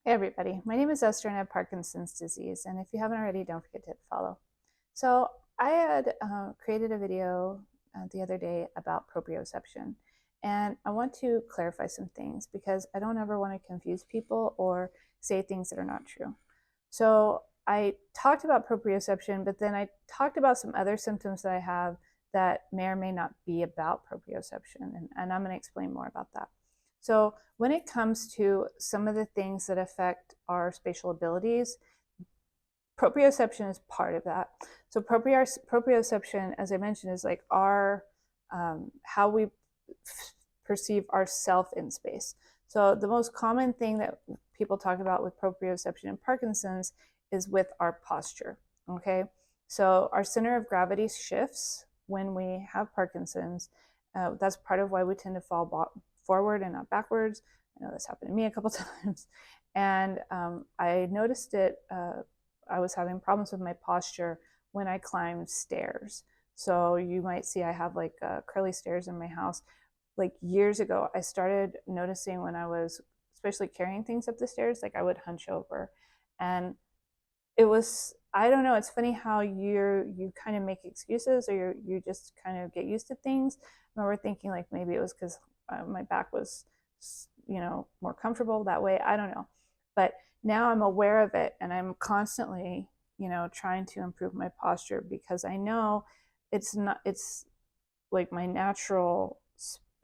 Hey everybody, my name is Esther and I have Parkinson's disease, and if you haven't already, don't forget to hit follow. So I had created a video the other day about proprioception, and I want to clarify some things because I don't ever want to confuse people or say things that are not true. So I talked about proprioception, but then I talked about some other symptoms that I have that may or may not be about proprioception, and I'm going to explain more about that. So when it comes to some of the things that affect our spatial abilities, proprioception is part of that. So proprioception, as I mentioned, is like our how we perceive ourself in space. So the most common thing that people talk about with proprioception and Parkinson's is with our posture. Okay, so our center of gravity shifts when we have Parkinson's. That's part of why we tend to fall forward and not backwards. I know this happened to me a couple times, and I noticed it. I was having problems with my posture when I climbed stairs. So you might see I have like curly stairs in my house. Like years ago, I started noticing when I was especially carrying things up the stairs, like I would hunch over. And it was, I don't know, it's funny how you kind of make excuses or you just kind of get used to things. I remember thinking like maybe it was because my back was, more comfortable that way. I don't know. But now I'm aware of it and I'm constantly, trying to improve my posture because I know it's like my natural,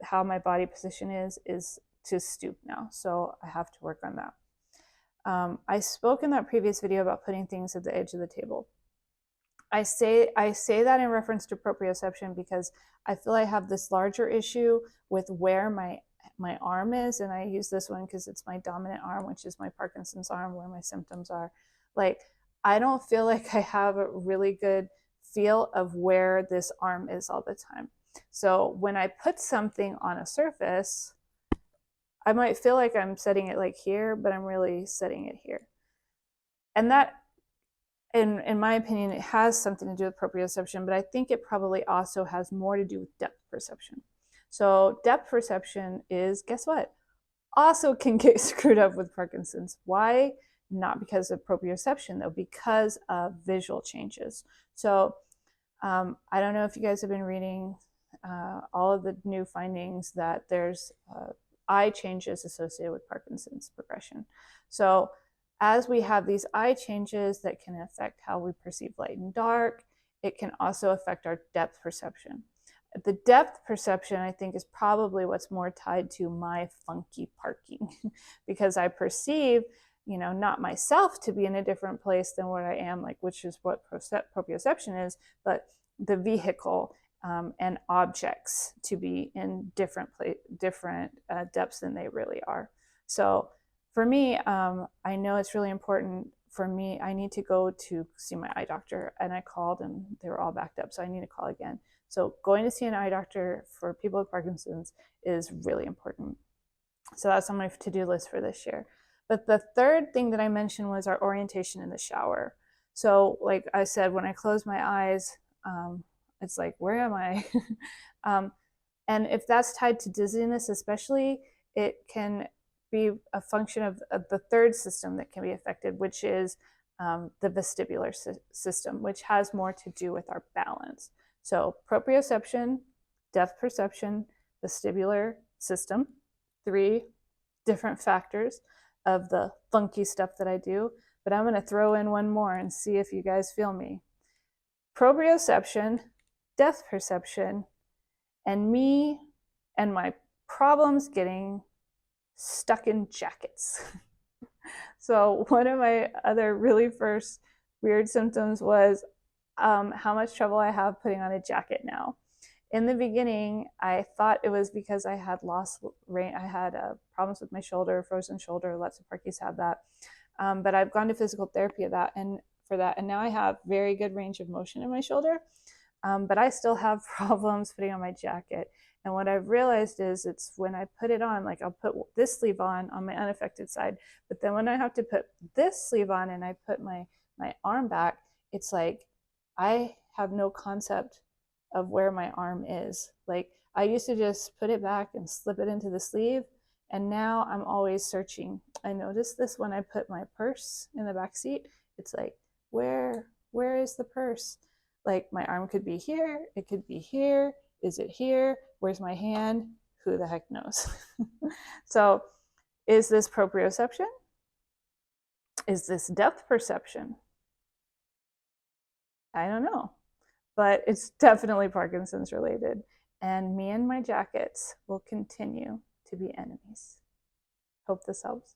how my body position is to stoop now. So I have to work on that. I spoke in that previous video about putting things at the edge of the table. I say that in reference to proprioception because I feel I have this larger issue with where my arm is, and I use this one because it's my dominant arm, which is my Parkinson's arm, where my symptoms are. Like, I don't feel like I have a really good feel of where this arm is all the time. So when I put something on a surface, I might feel like I'm setting it like here, but I'm really setting it here. And that, in my opinion, it has something to do with proprioception, but I think it probably also has more to do with depth perception. So depth perception is, guess what? Also can get screwed up with Parkinson's. Why? Not because of proprioception, though, because of visual changes. So I don't know if you guys have been reading all of the new findings that there's eye changes associated with Parkinson's progression. So as we have these eye changes that can affect how we perceive light and dark, it can also affect our depth perception. The depth perception, I think, is probably what's more tied to my funky parking because I perceive, not myself to be in a different place than where I am, like, which is what proprioception is, but the vehicle and objects to be in different depths than they really are. So for me, I know it's really important for me. I need to go to see my eye doctor, and I called and they were all backed up, so I need to call again. So going to see an eye doctor for people with Parkinson's is really important. So that's on my to-do list for this year. But the third thing that I mentioned was our orientation in the shower. So like I said, when I close my eyes, it's like, where am I? um, and if that's tied to dizziness, especially, it can be a function of the third system that can be affected, which is the vestibular system, which has more to do with our balance. So proprioception, depth perception, vestibular system, three different factors of the funky stuff that I do. But I'm going to throw in one more and see if you guys feel me. Proprioception, depth perception, and me and my problems getting stuck in jackets. So one of my other really first weird symptoms was how much trouble I have putting on a jacket now. In the beginning, I thought it was because I had lost range. I had problems with my shoulder, frozen shoulder. Lots of parkies have that. But I've gone to physical therapy of that and for that, and now I have very good range of motion in my shoulder. But I still have problems putting on my jacket. And what I've realized is it's when I put it on, like I'll put this sleeve on my unaffected side, but then when I have to put this sleeve on and I put my arm back, it's like I have no concept of where my arm is. Like I used to just put it back and slip it into the sleeve, And now I'm always searching. I noticed this when I put my purse in the back seat. It's like, where is the purse? Like my arm could be here, it could be here. Is it here? Where's my hand? Who the heck knows? So, is this proprioception? Is this depth perception? I don't know, but it's definitely Parkinson's related. And me and my jackets will continue to be enemies. Hope this helps.